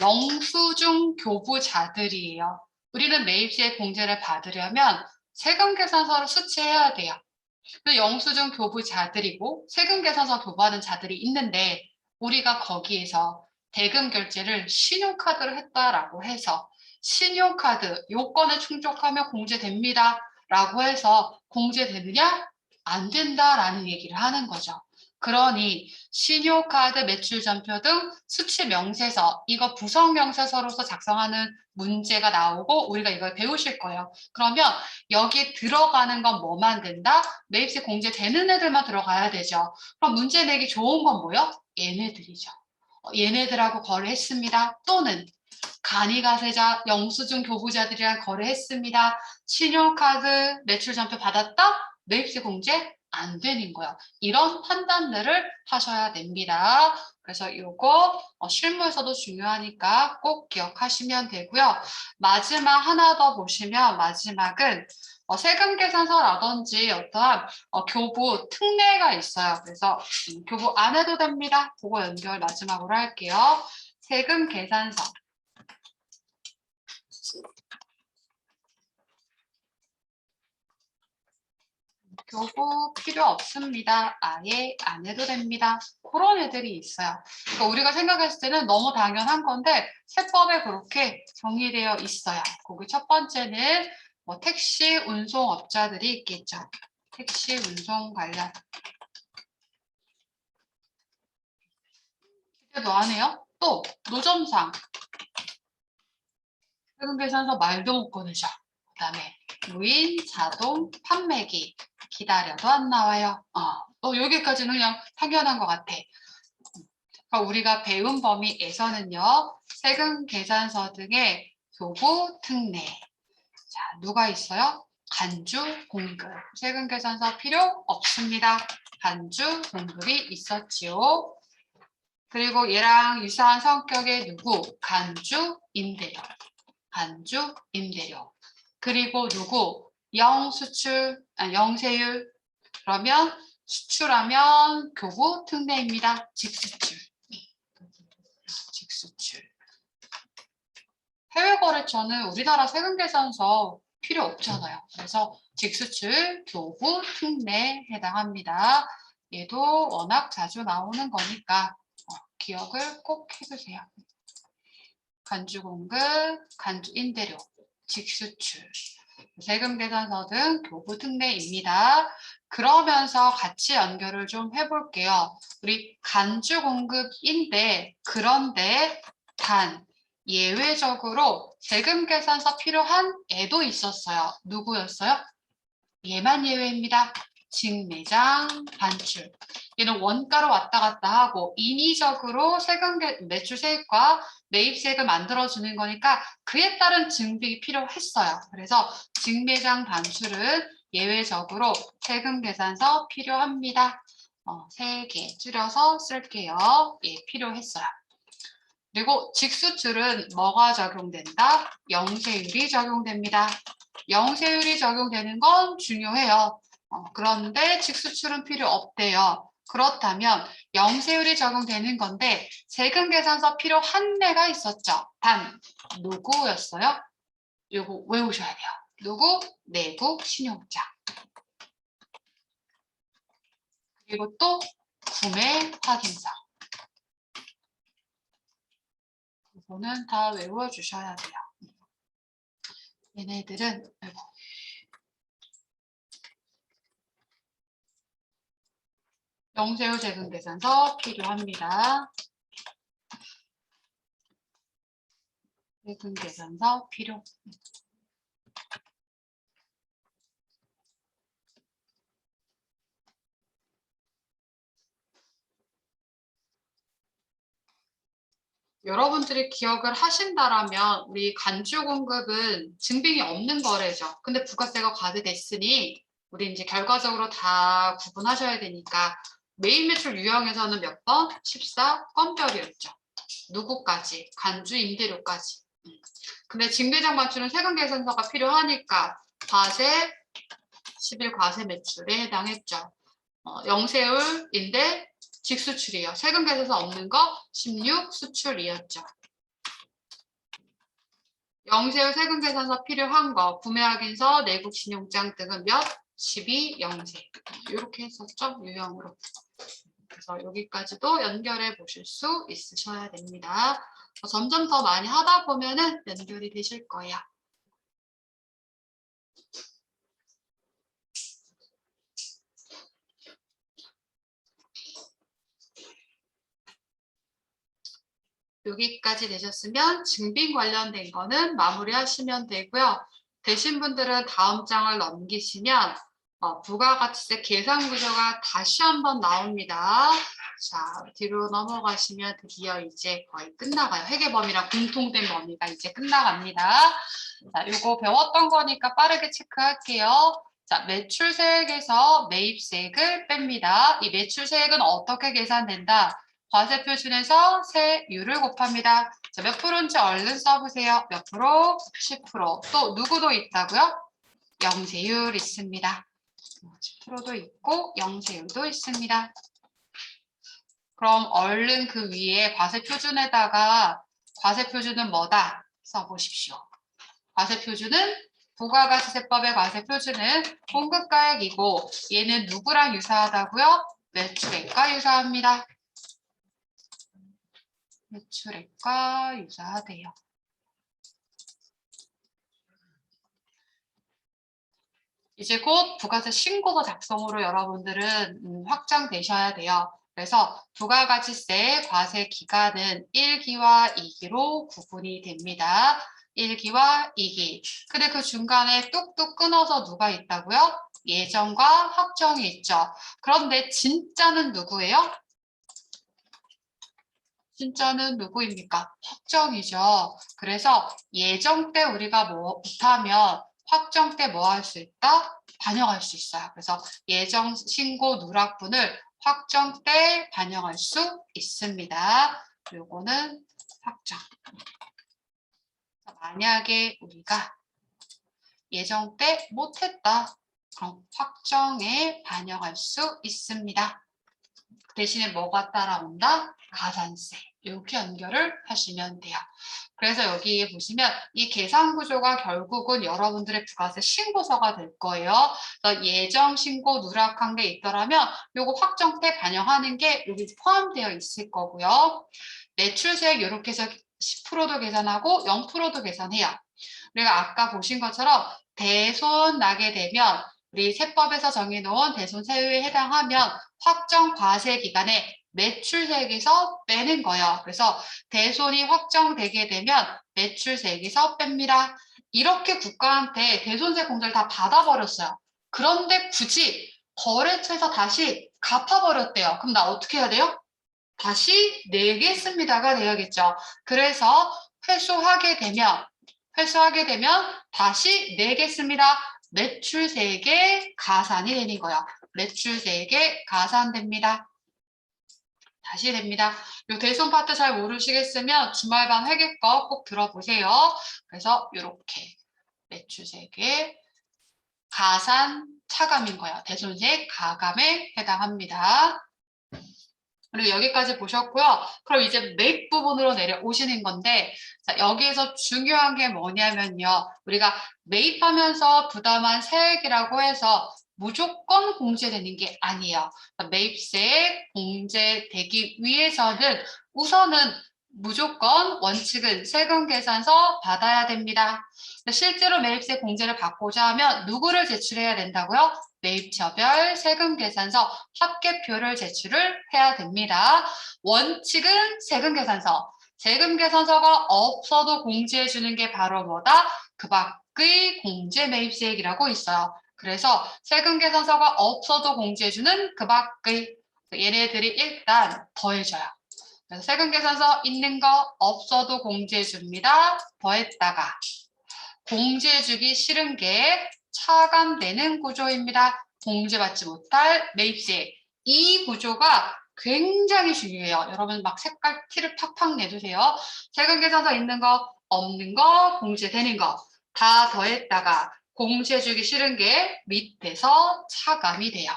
영수증 교부자들이에요. 우리는 매입시의 공제를 받으려면 세금 계산서를 수취해야 돼요. 영수증 교부자들이고 세금 계산서 교부하는 자들이 있는데 우리가 거기에서 대금 결제를 신용카드로 했다라고 해서 신용카드 요건에 충족하면 공제됩니다 라고 해서 공제되느냐? 안 된다라는 얘기를 하는 거죠. 그러니 신용카드 매출전표 등 수취 명세서 이거 부서 명세서로서 작성하는 문제가 나오고 우리가 이걸 배우실 거예요. 그러면 여기 들어가는 건 뭐만 된다? 매입시 공제되는 애들만 들어가야 되죠. 그럼 문제 내기 좋은 건 뭐요? 얘네들이죠. 얘네들하고 거래했습니다. 또는 간이가세자, 영수증 교부자들이랑 거래했습니다. 신용카드 매출전표 받았다? 매입시 공제 안 되는 거야. 이런 판단들을 하셔야 됩니다. 그래서 이거 실무에서도 중요하니까 꼭 기억하시면 되고요. 마지막 하나 더 보시면 마지막은 세금 계산서라든지 어떠한 교부 특례가 있어요. 그래서 교부 안 해도 됩니다. 그거 연결 마지막으로 할게요. 세금 계산서. 교부 필요 없습니다. 아예 안 해도 됩니다. 그런 애들이 있어요. 그러니까 우리가 생각했을 때는 너무 당연한 건데 세법에 그렇게 정의되어 있어요. 거기 첫 번째는 택시 운송업자들이 있겠죠. 택시 운송 관련. 기대도 안 해요? 또 노점상. 세금 계산서 말도 못 꺼내죠. 그다음에 무인 자동 판매기. 기다려도 안 나와요. 여기까지는 그냥 당연한 것 같아. 그러니까 우리가 배운 범위에서는요. 세금 계산서 등의 교부 특례. 자, 누가 있어요? 간주 공급. 세금 계산서 필요 없습니다. 간주 공급이 있었지요. 그리고 얘랑 유사한 성격의 누구? 간주 임대료. 간주 임대료. 그리고 누구? 영수출, 영세율. 그러면 수출하면 교부 특례입니다. 직수출. 직수출. 해외 거래처는 우리나라 세금 계산서 필요 없잖아요. 그래서 직수출 교부 특례에 해당합니다. 얘도 워낙 자주 나오는 거니까 기억을 꼭 해주세요. 간주 공급, 간주 임대료, 직수출, 세금 계산서 등 교부 특례입니다. 그러면서 같이 연결을 좀 해볼게요. 우리 간주 공급인데 그런데 단 예외적으로 세금 계산서 필요한 애도 있었어요. 누구였어요? 얘만 예외입니다. 직매장 반출. 얘는 원가로 왔다 갔다 하고 인위적으로 매출 세액과 매입 세액을 만들어주는 거니까 그에 따른 증빙이 필요했어요. 그래서 직매장 반출은 예외적으로 세금 계산서 필요합니다. 3개 줄여서 쓸게요. 예, 필요했어요. 그리고 직수출은 뭐가 적용된다? 영세율이 적용됩니다. 영세율이 적용되는 건 중요해요. 그런데 직수출은 필요 없대요. 그렇다면 영세율이 적용되는 건데 세금 계산서 필요한 애가 있었죠. 단 누구였어요? 이거 외우셔야 돼요. 누구? 내국 신용자. 그리고 또 구매 확인서. 이거는 다 외워주셔야 돼요. 얘네들은 영세율 세금 계산서 필요합니다. 세금 계산서 필요. 여러분들이 기억을 하신다라면 우리 간주 공급은 증빙이 없는 거래죠. 근데 부가세가 과세됐으니 우리 이제 결과적으로 다 구분하셔야 되니까 매입 매출 유형에서는 몇 번? 14 건별이었죠. 누구까지? 간주 임대료까지. 근데 직매장 반출은 세금 계산서가 필요하니까 과세 11 과세 매출에 해당했죠. 영세율인데 직수출이요. 세금 계산서 없는 거 16 수출이었죠. 영세율 세금 계산서 필요한 거, 구매 확인서, 내국 신용장 등은 몇? 12 영세. 이렇게 했었죠? 유형으로. 그래서 여기까지도 연결해 보실 수 있으셔야 됩니다. 점점 더 많이 하다 보면은 연결이 되실 거예요. 여기까지 되셨으면 증빙 관련된 거는 마무리하시면 되고요. 되신 분들은 다음 장을 넘기시면 부가가치세 계산 구조가 다시 한번 나옵니다. 자, 뒤로 넘어가시면 드디어 이제 거의 끝나가요. 회계범위랑 공통된 범위가 이제 끝나갑니다. 자, 요거 배웠던 거니까 빠르게 체크할게요. 자, 매출세액에서 매입세액을 뺍니다. 이 매출세액은 어떻게 계산된다? 과세표준에서 세율을 곱합니다. 자, 몇 프로인지 얼른 써보세요. 몇 프로? 10%. 또 누구도 있다고요? 영세율 있습니다. 10%도 있고 영세율도 있습니다. 그럼 얼른 그 위에 과세표준에다가 과세표준은 뭐다? 써보십시오. 과세표준은 부가가치세법의 과세표준은 공급가액이고 얘는 누구랑 유사하다고요? 매출액과 유사합니다. 매출액과 유사하대요. 이제 곧 부가세 신고서 작성으로 여러분들은 확장되셔야 돼요. 그래서 부가가치세 과세 기간은 1기와 2기로 구분이 됩니다. 1기와 2기. 근데 그 중간에 뚝뚝 끊어서 누가 있다고요? 예정과 확정이 있죠. 그런데 진짜는 누구예요? 진짜는 누구입니까? 확정이죠. 그래서 예정 때 우리가 못하면 확정 때 뭐 할 수 있다? 반영할 수 있어요. 그래서 예정 신고 누락분을 확정 때 반영할 수 있습니다. 요거는 확정. 만약에 우리가 예정 때 못했다. 그럼 확정에 반영할 수 있습니다. 대신에 뭐가 따라온다? 가산세. 이렇게 연결을 하시면 돼요. 그래서 여기 보시면 이 계산 구조가 결국은 여러분들의 부가세 신고서가 될 거예요. 그래서 예정 신고 누락한 게 있더라면 요거 확정 때 반영하는 게 여기 포함되어 있을 거고요. 매출세액 이렇게 해서 10%도 계산하고 0%도 계산해요. 우리가 아까 보신 것처럼 대손 나게 되면 우리 세법에서 정해놓은 대손세율에 해당하면 확정 과세 기간에 매출세액에서 빼는 거예요. 그래서 대손이 확정되게 되면 매출세액에서 뺍니다. 이렇게 국가한테 대손세 공제를 다 받아버렸어요. 그런데 굳이 거래처에서 다시 갚아버렸대요. 그럼 나 어떻게 해야 돼요? 다시 내겠습니다가 돼야겠죠. 그래서 회수하게 되면 다시 내겠습니다. 매출세액의 가산이 되는 거야. 매출세액의 가산됩니다. 다시 됩니다. 요 대손 파트 잘 모르시겠으면 주말반 회계 거 꼭 들어보세요. 그래서 이렇게 매출세액의 가산 차감인 거예요. 대손세액 가감에 해당합니다. 그리고 여기까지 보셨고요. 그럼 이제 매입 부분으로 내려오시는 건데 자, 여기에서 중요한 게 뭐냐면요. 우리가 매입하면서 부담한 세액이라고 해서 무조건 공제되는 게 아니에요. 매입세액 공제되기 위해서는 우선은 무조건 원칙은 세금 계산서 받아야 됩니다. 실제로 매입세 공제를 받고자 하면 누구를 제출해야 된다고요? 매입처별 세금계산서 합계표를 제출을 해야 됩니다. 원칙은 세금계산서. 세금계산서가 없어도 공제해주는 게 바로 뭐다? 그 밖의 공제매입세액이라고 있어요. 그래서 세금계산서가 없어도 공제해주는 그 밖의 얘네들이 일단 더해져요. 그래서 세금계산서 있는 거 없어도 공제해줍니다. 더했다가 공제해주기 싫은 게 차감되는 구조입니다. 공제받지 못할 매입세. 이 구조가 굉장히 중요해요. 여러분 막 색깔 티를 팍팍 내주세요. 세금계산서 있는 거, 없는 거, 공제되는 거 다 더했다가 공제해주기 싫은 게 밑에서 차감이 돼요.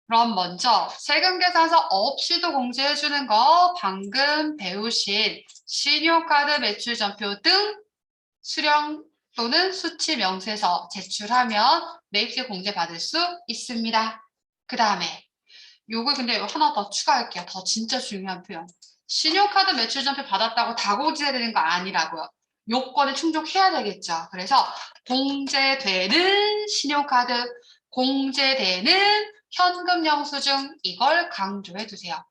그럼 먼저 세금계산서 없이도 공제해주는 거 방금 배우신 신용카드 매출전표 등 수령 또는 수치 명세서 제출하면 매입세 공제 받을 수 있습니다. 그 다음에 요거 근데 하나 더 추가할게요. 더 진짜 중요한 표현. 신용카드 매출전표 받았다고 다 공제되는 거 아니라고요. 요건에 충족해야 되겠죠. 그래서 공제되는 신용카드, 공제되는 현금 영수증 이걸 강조해 두세요.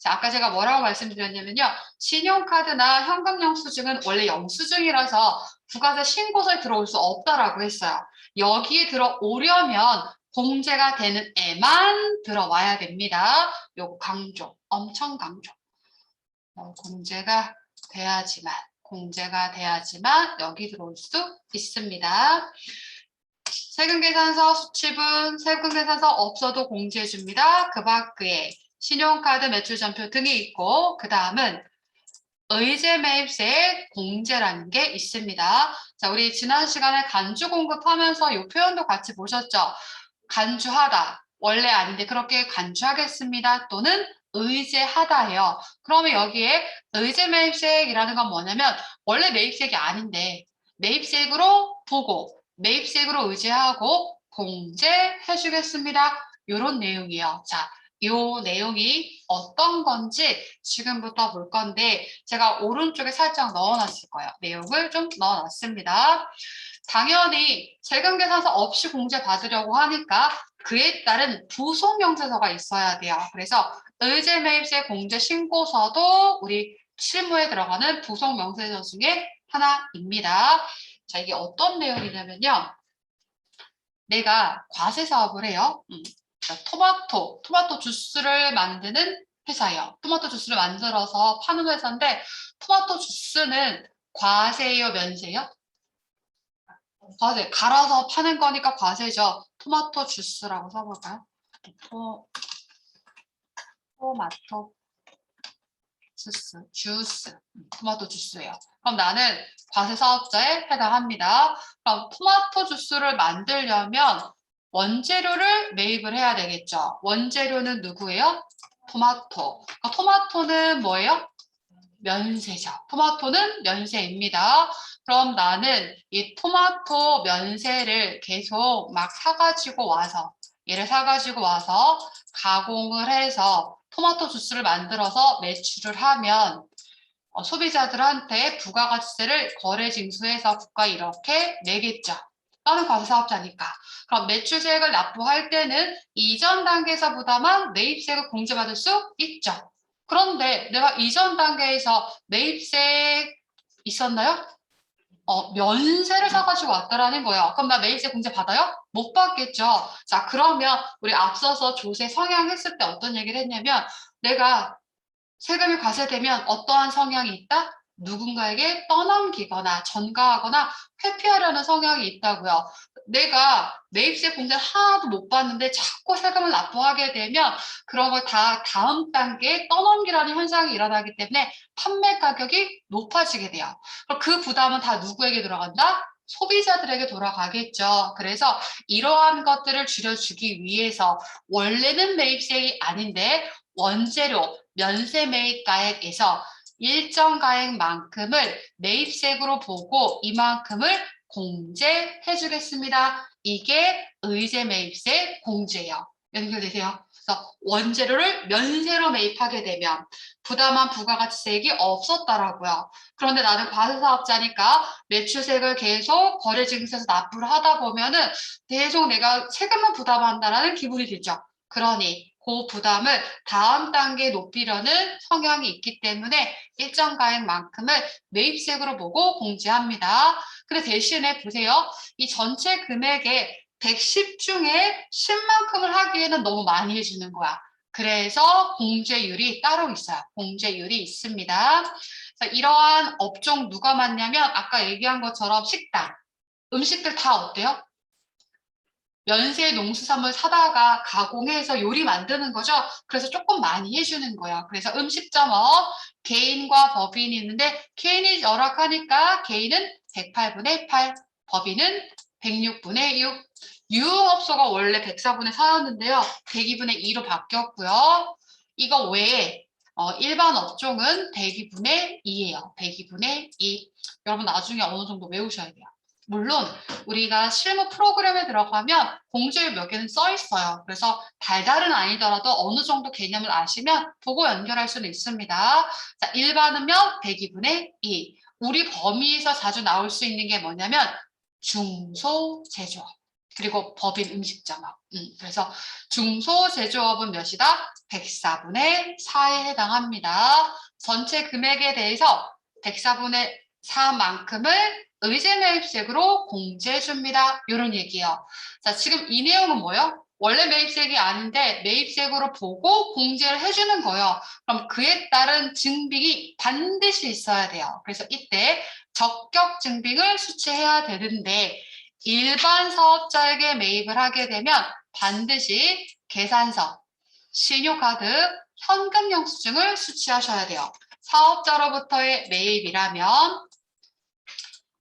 자, 아까 제가 뭐라고 말씀드렸냐면요. 신용카드나 현금 영수증은 원래 영수증이라서 부가세 신고서에 들어올 수 없다라고 했어요. 여기에 들어오려면 공제가 되는 애만 들어와야 됩니다. 요거 강조, 엄청 강조. 공제가 돼야지만 여기 들어올 수 있습니다. 세금계산서 수취분, 세금계산서 없어도 공제해줍니다. 그 밖에 신용카드 매출전표 등이 있고 그 다음은 의제매입세 공제라는 게 있습니다. 자, 우리 지난 시간에 간주 공급하면서 이 표현도 같이 보셨죠? 간주하다, 원래 아닌데 그렇게 간주하겠습니다. 또는 의제하다예요. 그러면 여기에 의제매입세액이라는 건 뭐냐면 원래 매입세액이 아닌데 매입세액으로 보고 매입세액으로 의제하고 공제해 주겠습니다. 이런 내용이에요. 자, 이 내용이 어떤 건지 지금부터 볼 건데 제가 오른쪽에 살짝 넣어놨을 거예요. 내용을 좀 넣어놨습니다. 당연히 세금계산서 없이 공제 받으려고 하니까 그에 따른 부속명세서가 있어야 돼요. 그래서 의제매입세 공제 신고서도 우리 실무에 들어가는 부속명세서 중에 하나입니다. 자, 이게 어떤 내용이냐면요. 내가 과세 사업을 해요. 토마토 주스를 만드는 회사예요. 토마토 주스를 만들어서 파는 회사인데 토마토 주스는 과세예요, 면세요? 과세. 갈아서 파는 거니까 과세죠. 토마토 주스라고 써볼까요? 토마토 주스. 토마토 주스예요. 그럼 나는 과세 사업자에 해당합니다. 그럼 토마토 주스를 만들려면 원재료를 매입을 해야 되겠죠. 원재료는 누구예요? 토마토. 그러니까 토마토는 뭐예요? 면세죠. 토마토는 면세입니다. 그럼 나는 이 토마토 면세를 계속 막 사가지고 와서 얘를 사가지고 와서 가공을 해서 토마토 주스를 만들어서 매출을 하면 소비자들한테 부가가치세를 거래징수해서 국가에 이렇게 내겠죠. 나는 과세사업자니까. 그럼 매출세액을 납부할 때는 이전 단계에서 부담한 매입세액을 공제받을 수 있죠. 그런데 내가 이전 단계에서 매입세 있었나요? 면세를 사가지고 왔다라는 거예요. 그럼 나 매입세 공제 받아요? 못 받겠죠. 자, 그러면 우리 앞서서 조세 성향했을 때 어떤 얘기를 했냐면 내가 세금이 과세되면 어떠한 성향이 있다? 누군가에게 떠넘기거나 전가하거나 회피하려는 성향이 있다고요. 내가 매입세 공제를 하나도 못 받는데 자꾸 세금을 납부하게 되면 그런 걸 다 다음 단계에 떠넘기라는 현상이 일어나기 때문에 판매 가격이 높아지게 돼요. 그럼 그 부담은 다 누구에게 돌아간다? 소비자들에게 돌아가겠죠. 그래서 이러한 것들을 줄여주기 위해서 원래는 매입세액이 아닌데 원재료, 면세 매입가액에서 일정 가액만큼을 매입세액으로 보고 이만큼을 공제해 주겠습니다. 이게 의제 매입세 공제예요. 연결되세요? 그래서 원재료를 면세로 매입하게 되면 부담한 부가가치세액이 없었다라고요. 그런데 나는 과세사업자니까 매출세액을 계속 거래증에서 납부를 하다 보면은 계속 내가 세금만 부담한다라는 기분이 들죠. 그러니 그 부담을 다음 단계에 높이려는 성향이 있기 때문에 일정 가액만큼을 매입세액으로 보고 공제합니다. 근데 대신에 보세요. 이 전체 금액의 110 중에 10만큼을 하기에는 너무 많이 해주는 거야. 그래서 공제율이 따로 있어요. 공제율이 있습니다. 자, 이러한 업종 누가 맞냐면 아까 얘기한 것처럼 식당, 음식들 다 어때요? 면세 농수산물 사다가 가공해서 요리 만드는 거죠. 그래서 조금 많이 해주는 거예요. 그래서 음식점업 개인과 법인이 있는데 개인이 열악하니까 개인은 108분의 8, 법인은 106분의 6. 유흥업소가 원래 104분의 4였는데요. 102분의 2로 바뀌었고요. 이거 외에 일반 업종은 102분의 2예요. 102분의 2. 여러분 나중에 어느 정도 외우셔야 돼요. 물론 우리가 실무 프로그램에 들어가면 공제율 몇 개는 써 있어요. 그래서 달달은 아니더라도 어느 정도 개념을 아시면 보고 연결할 수는 있습니다. 자, 일반은면 102분의 2. 우리 범위에서 자주 나올 수 있는 게 뭐냐면 중소제조업. 그리고 법인 음식점업. 그래서 중소제조업은 몇이다? 104분의 4에 해당합니다. 전체 금액에 대해서 104분의 4만큼을 의제 매입세액으로 공제해 줍니다. 이런 얘기예요. 자, 지금 이 내용은 뭐예요? 원래 매입세액이 아닌데 매입세액으로 보고 공제를 해주는 거예요. 그럼 그에 따른 증빙이 반드시 있어야 돼요. 그래서 이때 적격 증빙을 수취해야 되는데 일반 사업자에게 매입을 하게 되면 반드시 계산서, 신용카드, 현금 영수증을 수취하셔야 돼요. 사업자로부터의 매입이라면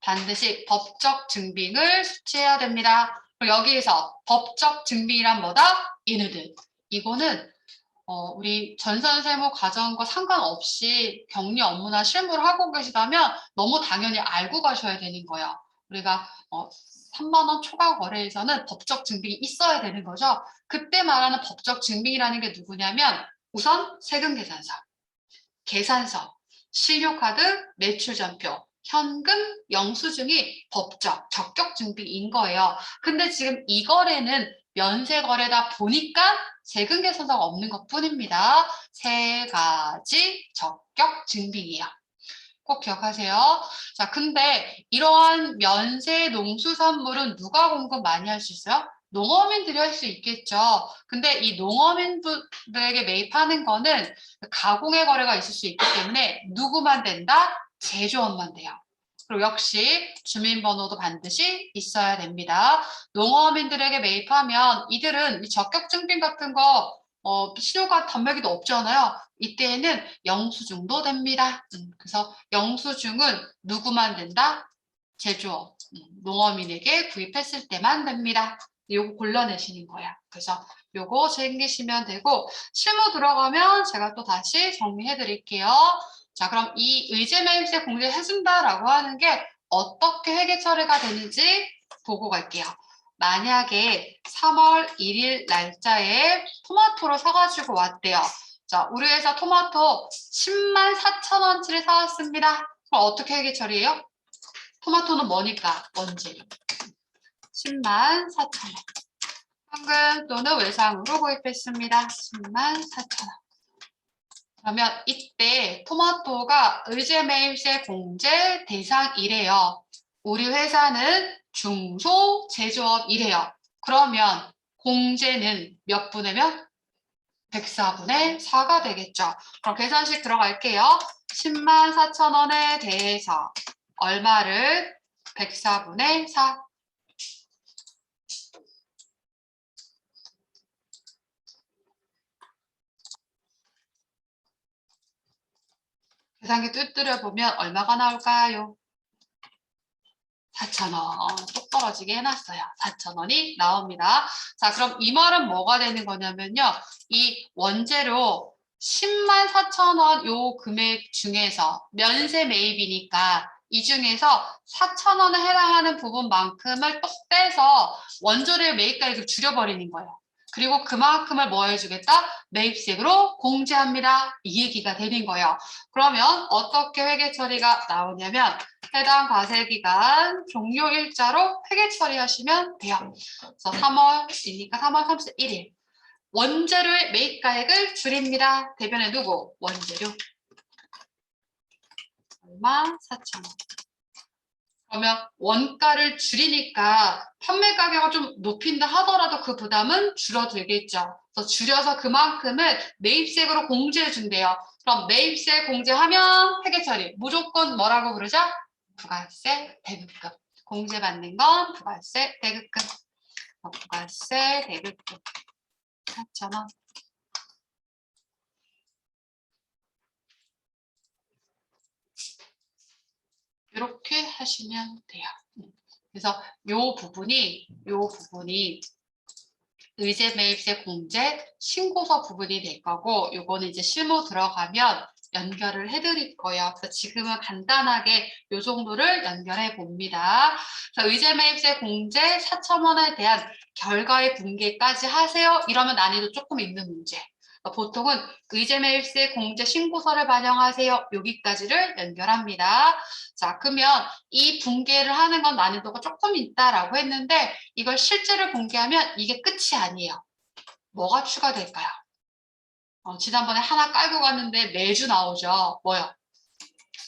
반드시 법적 증빙을 수취해야 됩니다. 그리고 여기에서 법적 증빙이란 뭐다? 이누드. 이거는 우리 전산세무 과정과 상관없이 격리 업무나 실무를 하고 계시다면 너무 당연히 알고 가셔야 되는 거예요. 우리가 3만 원 초과 거래에서는 법적 증빙이 있어야 되는 거죠. 그때 말하는 법적 증빙이라는 게 누구냐면 우선 세금계산서, 계산서, 신용카드, 매출전표, 현금, 영수증이 법적, 적격 증빙인 거예요. 근데 지금 이 거래는 면세거래다 보니까 세금계산서가 없는 것뿐입니다. 세 가지 적격 증빙이에요. 꼭 기억하세요. 자, 근데 이러한 면세 농수산물은 누가 공급 많이 할 수 있어요? 농어민들이 할 수 있겠죠. 근데 이 농어민들에게 매입하는 거는 가공의 거래가 있을 수 있기 때문에 누구만 된다? 제조업만 돼요. 그리고 역시 주민번호도 반드시 있어야 됩니다. 농어민들에게 매입하면 이들은 이 적격증빙 같은 거 신용카드 단말기도 없잖아요. 이때에는 영수증도 됩니다. 그래서 영수증은 누구만 된다? 제조업, 농어민에게 구입했을 때만 됩니다. 요거 골라내시는 거야. 그래서 요거 챙기시면 되고 실무 들어가면 제가 또 다시 정리해 드릴게요. 자, 그럼 이 의제매입세 공제해준다라고 하는 게 어떻게 회계 처리가 되는지 보고 갈게요. 만약에 3월 1일 날짜에 토마토를 사가지고 왔대요. 자, 우리 회사 토마토 10만 4천 원치를 사왔습니다. 그럼 어떻게 회계 처리해요? 토마토는 뭐니까? 원재료. 10만 4천 원. 현금 또는 외상으로 구입했습니다. 10만 4천 원. 그러면 이때 토마토가 의제매입세 공제 대상이래요. 우리 회사는 중소제조업이래요. 그러면 공제는 몇 분의 몇? 104분의 4가 되겠죠. 그럼 계산식 들어갈게요. 10만 4천 원에 대해서 얼마를 104분의 4. 계산기 뚜드려 보면 얼마가 나올까요? 4,000원. 똑 떨어지게 해놨어요. 4,000원이 나옵니다. 자, 그럼 이 말은 뭐가 되는 거냐면요. 이 원재료 10만 4천 원 요 금액 중에서 면세 매입이니까 이 중에서 4천 원에 해당하는 부분만큼을 똑 떼서 원조료 매입가액을 줄여버리는 거예요. 그리고 그만큼을 뭐 해주겠다? 매입세액으로 공제합니다. 이 얘기가 되는 거예요. 그러면 어떻게 회계 처리가 나오냐면 해당 과세기간 종료일자로 회계 처리하시면 돼요. 그래서 3월이니까 3월 31일. 원재료의 매입가액을 줄입니다. 대변에 누구? 원재료. 얼마? 4,000원. 그러면 원가를 줄이니까 판매 가격을 좀 높인다 하더라도 그 부담은 줄어들겠죠. 그래서 줄여서 그만큼을 매입세액으로 공제해 준대요. 그럼 매입세 공제하면 회계 처리. 무조건 뭐라고 부르죠? 부가세 대급금. 공제받는 건 부가세 대급금. 부가세 대급금. 4,000원. 이렇게 하시면 돼요. 그래서 요 부분이 의제 매입세 공제 신고서 부분이 될 거고, 요거는 이제 실무 들어가면 연결을 해드릴 거예요. 그래서 지금은 간단하게 요 정도를 연결해 봅니다. 그래서 의제 매입세 공제 4,000원에 대한 결과의 분개까지 하세요. 이러면 난이도 조금 있는 문제. 보통은 의제 매입세 공제 신고서를 반영하세요. 여기까지를 연결합니다. 자, 그러면 이 분개를 하는 건 난이도가 조금 있다라고 했는데, 이걸 실제로 분개하면 이게 끝이 아니에요. 뭐가 추가될까요? 지난번에 하나 깔고 갔는데 매주 나오죠. 뭐요?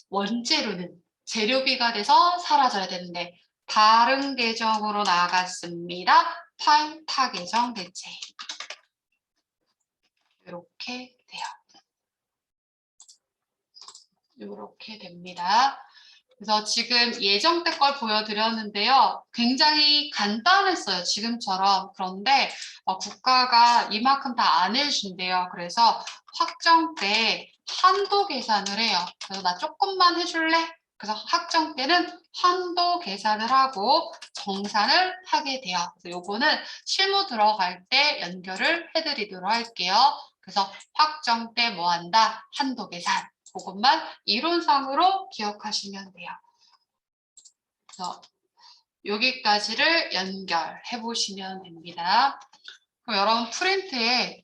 원재료는 재료비가 돼서 사라져야 되는데 다른 계정으로 나갔습니다. 팔타 계정 대체. 이렇게 돼요. 이렇게 됩니다. 그래서 지금 예정 때 걸 보여드렸는데요. 굉장히 간단했어요. 지금처럼. 그런데 국가가 이만큼 다 안 해준대요. 그래서 확정 때 한도 계산을 해요. 그래서 나 조금만 해줄래? 그래서 확정 때는 한도 계산을 하고 정산을 하게 돼요. 그래서 요거는 실무 들어갈 때 연결을 해드리도록 할게요. 그래서 확정 때 뭐 한다? 한도 계산. 그것만 이론상으로 기억하시면 돼요. 그래서 여기까지를 연결해 보시면 됩니다. 그럼 여러분 프린트에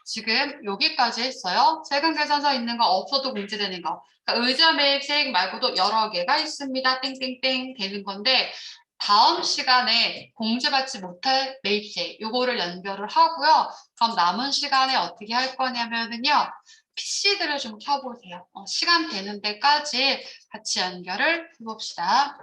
지금 여기까지 했어요. 세금계산서 있는 거 없어도 공제되는 거. 그러니까 의자 매입 세액 말고도 여러 개가 있습니다. 땡땡땡 되는 건데 다음 시간에 공제받지 못할 매입세 요거를 연결을 하고요. 그럼 남은 시간에 어떻게 할 거냐면은요. PC들을 좀 켜보세요. 시간 되는 데까지 같이 연결을 해봅시다.